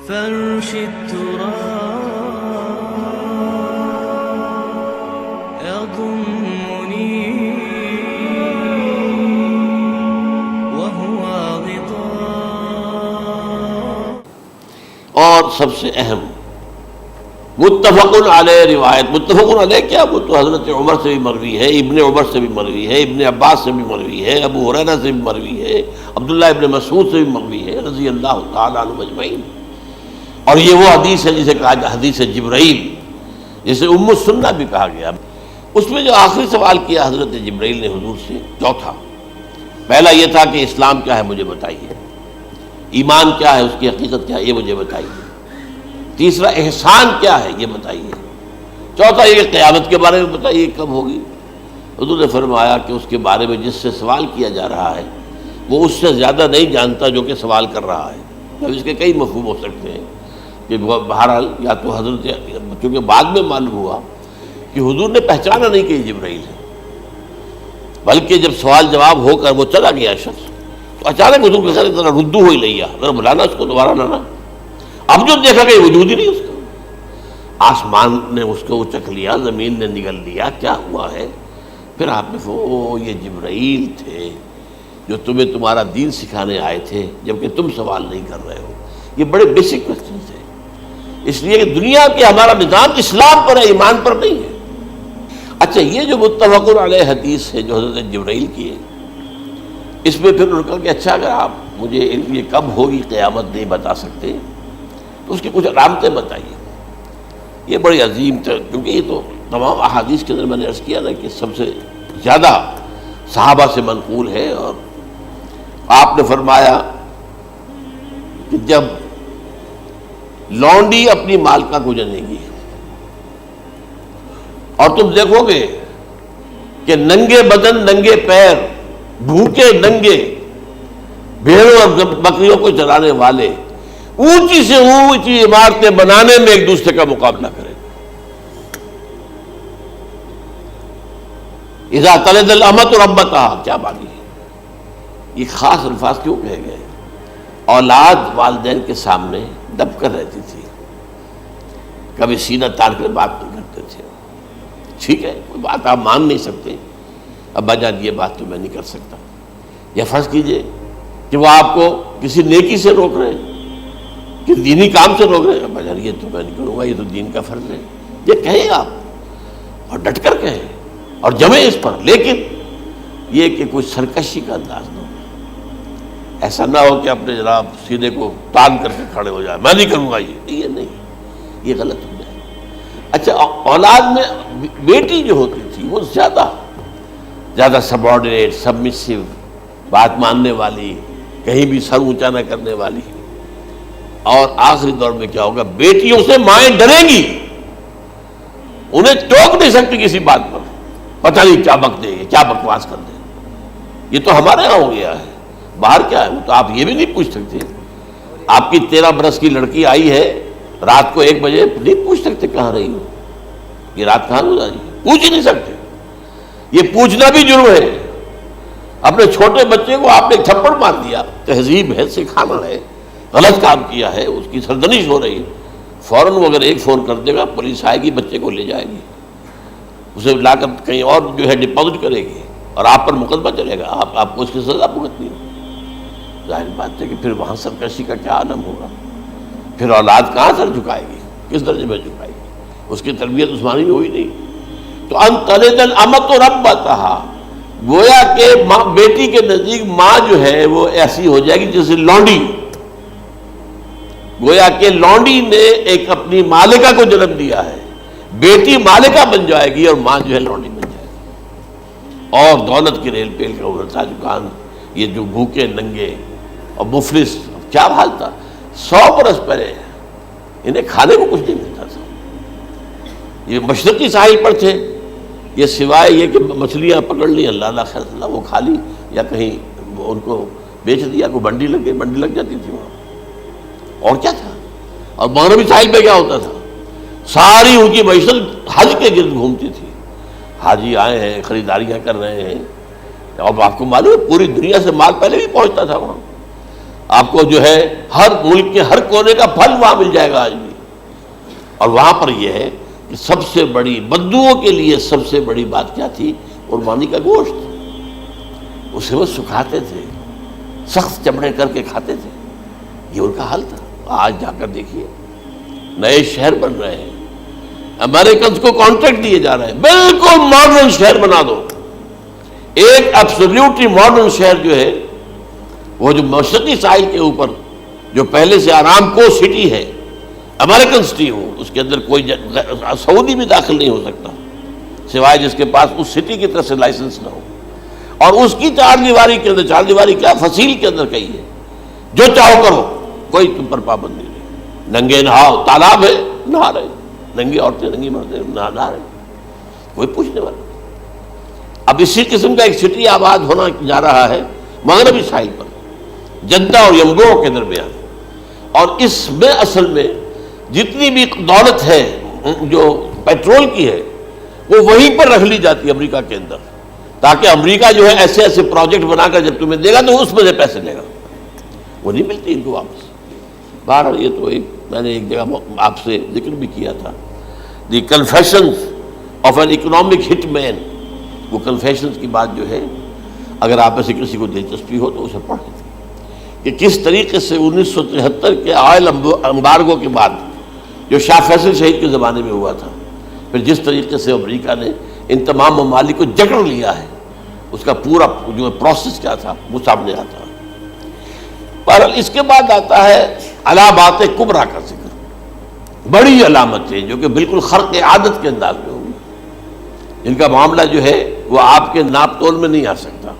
فرش التراب يضمني وهو غطاء. اور سب سے اہم متفق علیہ روایت. متفق علیہ کیا؟ وہ تو حضرت عمر سے بھی مروی ہے، ابن عمر سے بھی مروی ہے، ابن عباس سے بھی مروی ہے، ابو ہریرہ سے بھی مروی ہے، عبداللہ ابن مسعود سے بھی مروی ہے رضی اللہ تعالیٰ عنہم اجمعین. اور یہ وہ حدیث ہے جسے کہا جاتا حدیث جبرائیل، جسے ام السنہ بھی کہا گیا. اس میں جو آخری سوال کیا حضرت جبرائیل نے حضور سے، چوتھا، پہلا یہ تھا کہ اسلام کیا ہے مجھے بتائیے، ایمان کیا ہے، اس کی حقیقت کیا ہے یہ مجھے بتائیے، تیسرا احسان کیا ہے یہ بتائیے، چوتھا یہ قیامت کے بارے میں بتائیے کب ہوگی. حضور نے فرمایا کہ اس کے بارے میں جس سے سوال کیا جا رہا ہے وہ اس سے زیادہ نہیں جانتا جو کہ سوال کر رہا ہے. اب اس کے کئی مفہوم ہو سکتے ہیں کہ بہرحال یا تو حضرت، چونکہ بعد میں معلوم ہوا کہ حضور نے پہچانا نہیں کہ یہ جبرائیل ہے، بلکہ جب سوال جواب ہو کر وہ چلا گیا شخص تو اچانک حضور کے ساتھ ذرا ردو ہو ہی لیا، ذرا بلانا اس کو دوبارہ لانا. اب جو دیکھا کہ وجود ہی نہیں اس کا، آسمان نے اس کو چکھ لیا، زمین نے نگل لیا، کیا ہوا ہے؟ پھر آپ نے یہ جبرائیل تھے جو تمہیں تمہارا دین سکھانے آئے تھے جبکہ تم سوال نہیں کر رہے ہو. یہ بڑے بیسک کوسچن تھے، اس لیے کہ دنیا کے ہمارا نظام اسلام پر ہے، ایمان پر نہیں ہے. اچھا، یہ جو متفق علیہ حدیث ہے جو حضرت جبرائیل کی ہے، اس میں پھر انہوں نے کہا کہ اچھا اگر آپ مجھے یہ کب ہوگی قیامت نہیں بتا سکتے تو اس کی کچھ علامتیں بتائیے. یہ بڑی عظیم تھا، کیونکہ یہ تو تمام احادیث کے اندر میں نے عرض کیا نا کہ سب سے زیادہ صحابہ سے منقول ہے. اور آپ نے فرمایا کہ جب لونڈی اپنی مالکہ کو جنے گی اور تم دیکھو گے کہ ننگے بدن، ننگے پیر، بھوکے ننگے بھیڑوں اور بکریوں کو چرانے والے اونچی سے اونچی عمارتیں بنانے میں ایک دوسرے کا مقابلہ کریں. اذا تلد الامۃ ربتہا، کیا بات ہے؟ یہ خاص الفاظ کیوں کہے گئے؟ اولاد والدین کے سامنے دب کر رہتی تھی، کبھی سینہ تان کر بات نہیں کرتے تھے. ٹھیک ہے، کوئی بات آپ مان نہیں سکتے، ابا جان یہ بات تو میں نہیں کر سکتا. یا فرض کیجئے کہ وہ آپ کو کسی نیکی سے روک رہے ہیں، کہ دینی کام سے روک رہے ہیں، ابا جان یہ تو میں نہیں کروں گا، یہ تو دین کا فرض ہے. یہ کہیں آپ، اور ڈٹ کر کہیں اور جمیں اس پر، لیکن یہ کہ کوئی سرکشی کا انداز نہ ہو. ایسا نہ ہو کہ اپنے جناب سینے کو تان کر کے کھڑے ہو جائے، میں نہیں کروں گا، یہ نہیں، یہ غلط ہو جائے. اچھا، اولاد میں بیٹی جو ہوتی تھی وہ زیادہ سبارڈینیٹ، سبمسیو، بات ماننے والی، کہیں بھی سر اونچا نہ کرنے والی. اور آخری دور میں کیا ہوگا؟ بیٹیوں سے مائیں ڈریں گی، انہیں ٹوک نہیں سکتی کسی بات پر، پتہ نہیں کیا بک دے گی، کیا بکواس کر دے. یہ تو ہمارے یہاں ہو گیا ہے، باہر کیا ہے وہ تو آپ یہ بھی نہیں پوچھ سکتے. آپ کی 13 برس کی لڑکی آئی ہے رات کو 1 بجے، نہیں پوچھ سکتے کہاں رہی ہو، یہ رات کہاں گزاری، پوچھ ہی نہیں سکتے. یہ پوچھنا بھی جرم ہے. اپنے چھوٹے بچے کو آپ نے ایک تھپڑ مار دیا، تہذیب ہے، سکھانا ہے، غلط کام کیا ہے، اس کی سرزنش ہو رہی ہے، فوراً وہ اگر ایک فون کر دے گا پولیس آئے گی، بچے کو لے جائے گی، اسے لا کر کہیں اور جو ہے ڈپازٹ کرے گی اور آپ پر مقدمہ چلے گا، آپ کو اس کی سزا بھگتنی ہوگی. ظاہر بات ہے کہ پھر وہاں سرکشی کا کیا عالم ہوگا. پھر اولاد کہاں سر جھکائے گی، کس درجے میں جھکائے گی؟ اس کی تربیت عثمانی ہوئی نہیں. تو ان تلد الامۃ ربتہا، گویا کہ ماں، بیٹی کے نزدیک ماں جو ہے وہ ایسی ہو جائے گی جیسے لونڈی. گویا کہ لونڈی نے ایک اپنی مالکہ کو جنم دیا ہے، بیٹی مالکہ بن جائے گی اور ماں جو ہے لونڈی بن جائے گی. اور دولت کی ریل پیل کا ابھرتا دکان، یہ جو بھوکے ننگے اور مفلس، کیا حال تھا 100 برس پہلے، انہیں کھانے کو کچھ نہیں ملتا تھا. یہ مشرقی ساحل پر تھے، یہ سوائے یہ کہ مچھلیاں پکڑ لی، اللہ خیر اللہ وہ کھا لی، یا کہیں ان کو بیچ دیا، کوئی بنڈی لگ گئی، بنڈی لگ جاتی تھی وہاں. اور کیا تھا؟ اور مغربی ساحل پہ کیا ہوتا تھا؟ ساری ان کی معیشت حج کے گرد گھومتی تھی. حاجی آئے ہیں، خریداریاں کر رہے ہیں، اور آپ کو معلوم ہے پوری دنیا سے مال پہلے بھی پہنچتا تھا وہاں. آپ کو جو ہے ہر ملک کے ہر کونے کا پھل وہاں مل جائے گا آج بھی. اور وہاں پر یہ ہے کہ سب سے بڑی بدوؤں کے لیے سب سے بڑی بات کیا تھی؟ قربانی کا گوشت. اسے وہ سکھاتے تھے، سخت چمڑے کر کے کھاتے تھے. یہ ان کا حل تھا. آج جا کر دیکھیے نئے شہر بن رہے ہیں، امریکنز کو کانٹریکٹ دیے جا رہے ہیں، بالکل ماڈرن شہر بنا دو. ایک ایبسلیوٹلی ماڈرن شہر جو ہے وہ جو مشرقی ساحل کے اوپر جو پہلے سے آرام کو سٹی ہے، امریکن سٹی ہو، اس کے اندر کوئی سعودی بھی داخل نہیں ہو سکتا سوائے جس کے پاس اس سٹی کی طرف سے لائسنس نہ ہو. اور اس کی چار دیواری کے اندر، چار دیواری کیا فصیل کے اندر کہی ہے، جو چاہو کرو، کوئی تم پر پابند نہیں رہے. ننگے نہاؤ، تالاب ہے نہا رہے، ننگی عورتیں ننگی مردیں نہا رہے، کوئی پوچھنے والا. اب اسی قسم کا ایک سٹی آباد ہونا جا رہا ہے مغربی ساحل پر، جدہ اور ینبوع کے درمیان. اور اس میں اصل میں جتنی بھی دولت ہے جو پیٹرول کی ہے وہ وہیں پر رکھ لی جاتی ہے امریکہ کے اندر، تاکہ امریکہ جو ہے ایسے ایسے پروجیکٹ بنا کر جب تمہیں دے گا تو اس میں سے پیسے لے گا، وہ نہیں ملتی ان کو واپس. بہرحال یہ تو میں نے ایک جگہ آپ سے ذکر بھی کیا تھا، دی کنفیشنز آف این اکنامک ہٹ مین. وہ کنفیشنز کی بات جو ہے اگر آپ میں سے کسی کو دلچسپی ہو تو اسے پڑھیں کہ کس طریقے سے 1973 کے آئل امبارگو کے بعد جو شاہ فیصل شہید کے زمانے میں ہوا تھا، پھر جس طریقے سے امریکہ نے ان تمام ممالک کو جکڑ لیا ہے، اس کا پورا جو پروسیس کیا تھا وہ سامنے آتا ہے. پر اس کے بعد آتا ہے علامات کبریٰ کا ذکر، بڑی علامتیں جو کہ بالکل خرق عادت کے انداز میں ہوگی، ان کا معاملہ جو ہے وہ آپ کے ناپ تول میں نہیں آ سکتا.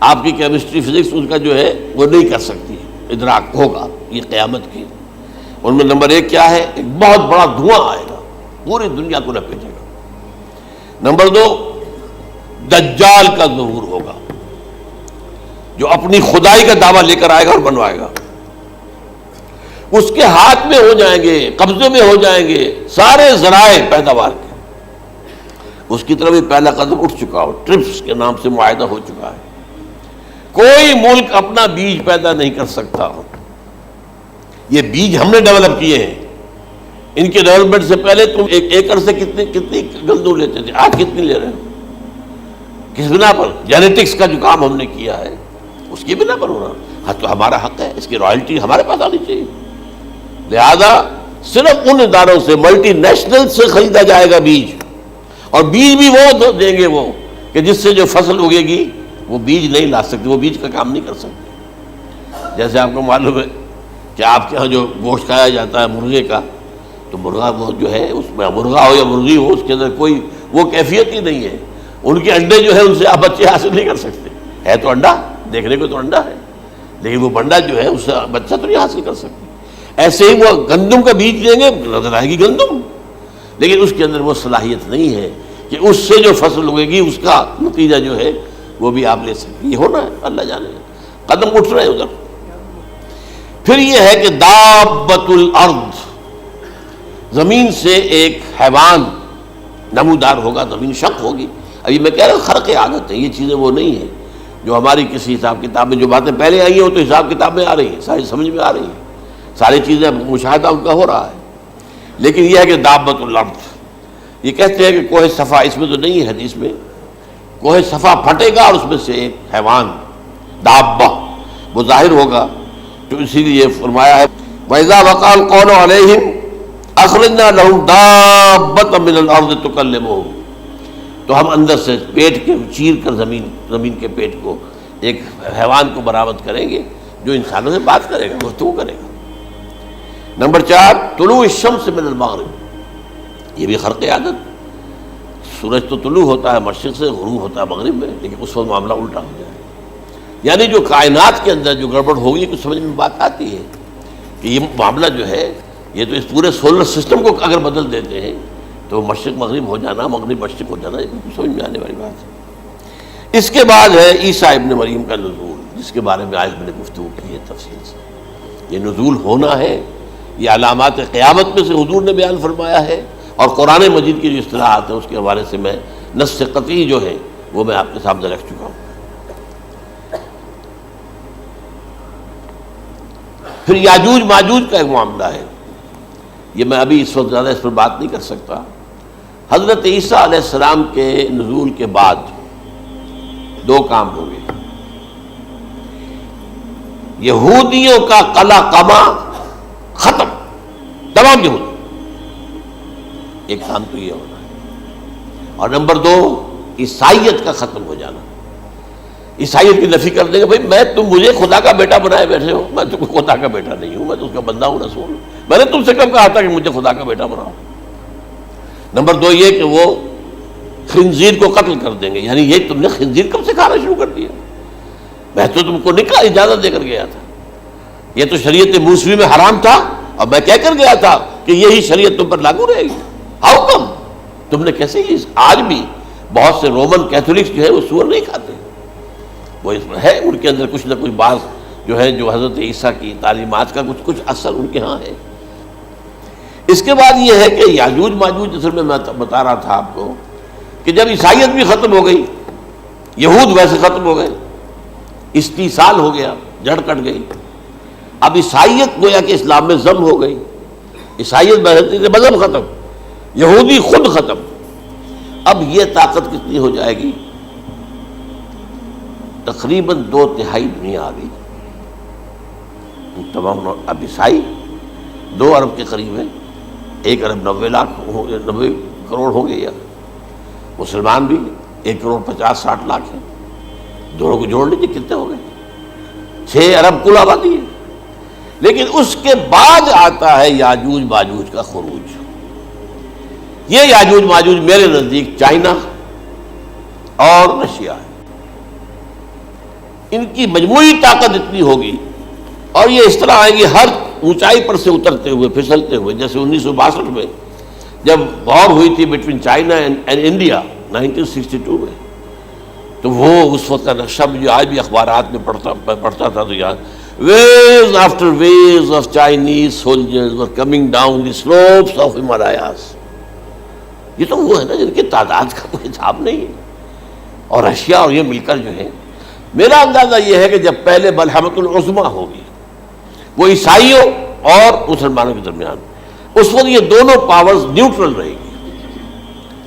آپ کی کیمسٹری فزکس ان کا جو ہے وہ نہیں کر سکتی، ادراک ہوگا یہ قیامت کی. ان میں نمبر ایک کیا ہے؟ ایک بہت بڑا دھواں آئے گا، پوری دنیا کو لپیٹے گا. نمبر دو، دجال کا ظہور ہوگا جو اپنی خدائی کا دعویٰ لے کر آئے گا اور بنوائے گا. اس کے ہاتھ میں ہو جائیں گے، قبضے میں ہو جائیں گے سارے ذرائع پیداوار کے. اس کی طرف بھی پہلا قدم اٹھ چکا ہو، ٹرپس کے نام سے معاہدہ ہو چکا ہے. کوئی ملک اپنا بیج پیدا نہیں کر سکتا. یہ بیج ہم نے ڈیولپ کیے ہیں. ان کے ڈیولپمنٹ سے پہلے تم ایک ایکڑ سے کتنی گندم لیتے تھے، آج کتنی لے رہے ہو؟ کس بنا پر؟ جینیٹکس کا جو کام ہم نے کیا ہے اس کی بنا پر ہونا. ہاں تو ہمارا حق ہے، اس کی رائلٹی ہمارے پاس آنی چاہیے. لہذا صرف ان اداروں سے، ملٹی نیشنل سے خریدا جائے گا بیج. اور بیج بھی وہ دیں گے وہ کہ جس سے جو فصل اگے گی وہ بیج نہیں لا سکتے، وہ بیج کا کام نہیں کر سکتے. جیسے آپ کو معلوم ہے کہ آپ کے ہاں جو گوشت کھایا جاتا ہے مرغے کا، تو مرغا وہ جو ہے اس میں مرغا ہو یا مرغی ہو، اس کے اندر کوئی وہ کیفیت ہی نہیں ہے. ان کے انڈے جو ہے ان سے آپ بچے حاصل نہیں کر سکتے. ہے تو انڈا، دیکھنے کو تو انڈا ہے، لیکن وہ بنڈا جو ہے اس سے بچہ تو نہیں حاصل کر سکتے. ایسے ہی وہ گندم کا بیج دیں گے، نظر آئے گی گندم، لیکن اس کے اندر وہ صلاحیت نہیں ہے کہ اس سے جو فصل اگے گی اس کا نتیجہ جو ہے وہ بھی آپ لے سکتے. یہ ہونا ہے، اللہ جانے. قدم اٹھ رہے ہیں ادھر. پھر یہ ہے کہ دابۃ الارض، زمین سے ایک حیوان نمودار ہوگا، زمین شق ہوگی. ابھی میں کہہ رہا ہوں خرق عادت ہے، یہ چیزیں وہ نہیں ہیں جو ہماری کسی حساب کتاب میں جو باتیں پہلے آئی ہیں وہ تو حساب کتاب میں آ رہی ہیں، ساری سمجھ میں آ رہی ہیں، ساری چیزیں مشاہدہ ان کا ہو رہا ہے. لیکن یہ ہے کہ دابۃ الارض، یہ کہتے ہیں کہ کوہ صفا، اس میں تو نہیں ہے حدیث میں، کوہ صفا پھٹے گا اور اس میں سے ایک حیوان دابہ وہ ظاہر ہوگا. تو اسی لیے فرمایا ہے وَإِذَا وَقَعَ الْقَوْلُ عَلَيْهِمْ أَخْرَجْنَا لَهُمْ دَابَّةً مِّنَ الْأَرْضِ تُكَلِّمُهُمْ. تو ہم اندر سے پیٹ کے چیر کر زمین کے پیٹ کو ایک حیوان کو برآمد کریں گے جو انسانوں سے بات کرے گا، گفتگو کرے گا. نمبر 4، طلوع الشمس من المغرب، یہ بھی خرق عادت. سورج تو طلوع ہوتا ہے مشرق سے، غروب ہوتا ہے مغرب میں، لیکن اس وقت معاملہ الٹا ہو جائے. یعنی جو کائنات کے اندر جو گڑبڑ ہوگی کچھ سمجھ میں بات آتی ہے کہ یہ معاملہ جو ہے یہ تو اس پورے سولر سسٹم کو اگر بدل دیتے ہیں تو مشرق مغرب ہو جانا، مغرب مشرق ہو جانا، یہ سمجھ میں آنے والی بات ہے. اس کے بعد ہے عیسیٰ ابن مریم کا نزول، جس کے بارے میں آج میں نے گفتگو کی ہے تفصیل سے. یہ نزول ہونا ہے، یہ علامات قیامت میں سے حضور نے بیان فرمایا ہے. اور قرآن مجید کی جو اصطلاحات ہیں اس کے حوالے سے میں نص قطعی جو ہے وہ میں آپ کے سامنے رکھ چکا ہوں. پھر یاجوج ماجوج کا ایک معاملہ ہے، یہ میں ابھی اس وقت زیادہ اس پر بات نہیں کر سکتا۔ حضرت عیسیٰ علیہ السلام کے نزول کے بعد دو کام ہوں گے، یہودیوں کا قلع قمع ختم، تمام یہودی، ایک کام تو یہ ہونا ہے، اور نمبر دو عیسائیت کا ختم ہو جانا۔ عیسائیت کی نفی کر دیں گے، بھائی تم مجھے خدا کا بیٹا بنائے بیٹھے ہو، میں تم خدا کا بیٹا نہیں ہوں، میں تو اس کا بندہ ہوں، رسول ہوں، میں نے تم سے کب کہا تھا کہ مجھے خدا کا بیٹا بناؤ۔ نمبر دو یہ کہ وہ خنزیر کو قتل کر دیں گے، یعنی یہ تم نے خنزیر کب سے کھانا شروع کر دیا؟ میں تو تم کو نکاح اجازت دے کر گیا تھا، یہ تو شریعت موسوی میں حرام تھا، اور میں کہہ کر گیا تھا کہ یہی شریعت تم پر لاگو رہے گی، ہاؤ کم تم نے کیسے یہ؟ آج بھی بہت سے رومن کیتھولکس جو ہے وہ سور نہیں کھاتے، وہ اس میں ہے ان کے اندر کچھ نہ کچھ بعض جو ہے جو حضرت عیسیٰ کی تعلیمات کا کچھ اثر ان کے ہاں ہے۔ اس کے بعد یہ ہے کہ یاجوج ماجوج، اصل میں بتا رہا تھا آپ کو کہ جب عیسائیت بھی ختم ہو گئی، یہود ویسے ختم ہو گئے، استیصال ہو گیا، جڑ کٹ گئی، اب عیسائیت گویا کہ اسلام میں ضم ہو گئی، عیسائیت بہتری سے مذہب ختم، یہودی خود ختم، اب یہ طاقت کتنی ہو جائے گی؟ تقریباً 2/3 دنیا آ گئی، تمام اب عیسائی 2 ارب کے قریب ہے، 1 ارب 90 کروڑ ہو گئے، یا مسلمان بھی 1 کروڑ 50-60 لاکھ ہیں، دونوں کو جوڑ لیجیے کتنے ہو گئے؟ 6 ارب کل آبادی ہے۔ لیکن اس کے بعد آتا ہے یاجوج ماجوج کا خروج۔ یہ یاجوج ماجوج میرے نزدیک چائنا اور رشیا ہے، ان کی مجموعی طاقت اتنی ہوگی، اور یہ اس طرح آئیں گے ہر اونچائی پر سے اترتے ہوئے، پھسلتے ہوئے، جیسے 1962 میں جب وار ہوئی تھی بٹوین چائنا اینڈ انڈیا 1962 میں، تو وہ اس وقت کا نقشہ جو آج بھی اخبارات میں پڑھتا تھا تو یاد، waves after waves of Chinese soldiers were coming down the slopes of Himalayas۔ یہ تو وہ ہے نا جن کی تعداد کا کوئی حساب نہیں ہے، اور رشیا اور یہ مل کر جو ہے، میرا اندازہ یہ ہے کہ جب پہلے ملحمۃ العظمیٰ ہوگی وہ عیسائیوں اور مسلمانوں کے درمیان، اس وقت یہ دونوں پاورز نیوٹرل رہے گی،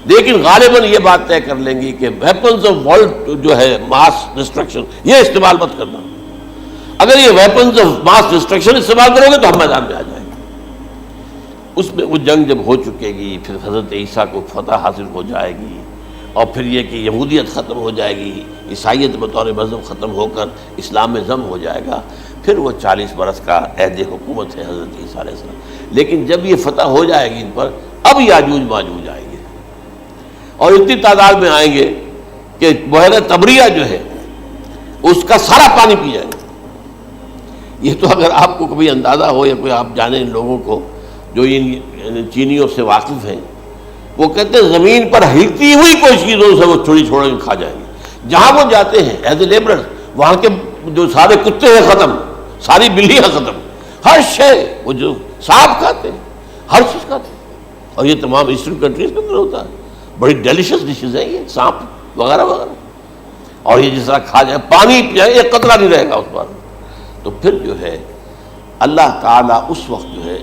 لیکن غالباً یہ بات طے کر لیں گی کہ ویپنز آف ورلڈ جو ہے ماس ڈسٹرکشن، یہ استعمال مت کرنا، اگر یہ ویپنز آف ماس ڈسٹرکشن استعمال کرو گے تو ہم میدان میں آ جائیں گے۔ اس میں وہ جنگ جب ہو چکے گی، پھر حضرت عیسیٰ کو فتح حاصل ہو جائے گی، اور پھر یہ کہ یہودیت ختم ہو جائے گی، عیسائیت بطور مذہب ختم ہو کر اسلام میں ضم ہو جائے گا، پھر وہ 40 برس کا عہد حکومت ہے حضرت عیسیٰ علیہ السلام۔ لیکن جب یہ فتح ہو جائے گی ان پر، اب یاجوج ماجوج آئیں گے، اور اتنی تعداد میں آئیں گے کہ بحیرہ طبریہ جو ہے اس کا سارا پانی پی جائے گا۔ یہ تو اگر آپ کو کبھی اندازہ ہو، یا کوئی آپ جانیں ان لوگوں کو جو ان چینیوں سے واقف ہیں، وہ کہتے ہیں زمین پر ہلتی ہوئی کوئی چیزوں سے وہ چھوڑی چھوڑ کے کھا جائیں گے، جہاں وہ جاتے ہیں ایز اے لیبرر، وہاں کے جو سارے کتے ہیں ختم، ساری بلیاں ختم، ہر شے، وہ جو سانپ کھاتے ہیں، ہر چیز کھاتے ہیں، اور یہ تمام ایسٹرن کنٹریز کے اندر ہوتا ہے، بڑی ڈیلیشس ڈشز ہیں یہ سانپ وغیرہ وغیرہ، اور یہ جس طرح کھا جائے، پانی پئے، ایک قطرہ نہیں رہے گا اس پر۔ تو پھر جو ہے اللہ تعالیٰ اس وقت جو ہے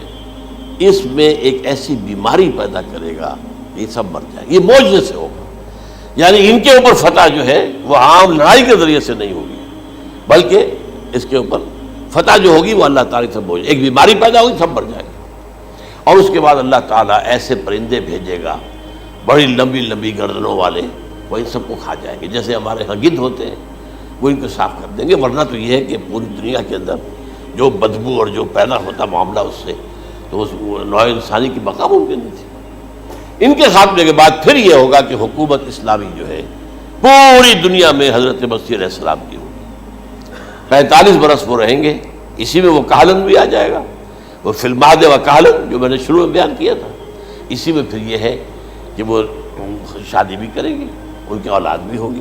اس میں ایک ایسی بیماری پیدا کرے گا، یہ سب مر جائیں گے، یہ معجزے سے ہوگا، یعنی ان کے اوپر فتح جو ہے وہ عام لڑائی کے ذریعے سے نہیں ہوگی، بلکہ اس کے اوپر فتح جو ہوگی وہ اللہ تعالیٰ سے بوجھ، ایک بیماری پیدا ہوگی، سب مر جائے گا، اور اس کے بعد اللہ تعالیٰ ایسے پرندے بھیجے گا بڑی لمبی لمبی گردنوں والے، وہ ان سب کو کھا جائیں گے، جیسے ہمارے ہاں گدھ ہوتے ہیں، وہ ان کو صاف کر دیں گے۔ ورنہ تو یہ ہے کہ پوری دنیا کے اندر جو بدبو اور جو پیدا ہوتا معاملہ اس سے، تو اس نوع انسانی کی بقا ممکن نہیں تھی۔ ان کے خاتمے کے بعد پھر یہ ہوگا کہ حکومت اسلامی جو ہے پوری دنیا میں حضرت مسیح علیہ السلام کی ہوگی، 45 برس وہ رہیں گے، اسی میں وہ کہلن بھی آ جائے گا، وہ فی المہد و کہلن جو میں نے شروع میں بیان کیا تھا، اسی میں پھر یہ ہے کہ وہ شادی بھی کریں گے، ان کی اولاد بھی ہوگی،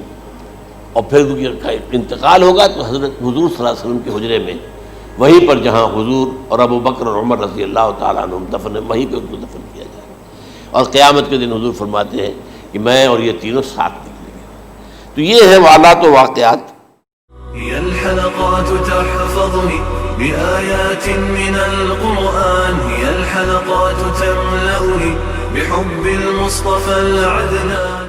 اور پھر ان کا انتقال ہوگا تو حضرت حضور صلی اللہ علیہ وسلم کے حجرے میں، وہیں پر جہاں حضور اور ابو بکر اور عمر رضی اللہ تعالیٰ عنہم دفن، وہیں پہ ان کو دفن کیا جائے گا، اور قیامت کے دن حضور فرماتے ہیں کہ میں اور یہ تینوں ساتھ نکلیں گے۔ تو یہ ہے حالات و واقعات۔ هي الحلقات تحفظني بآيات من القرآن هي الحلقات تملأني بحب المصطفى العدنان.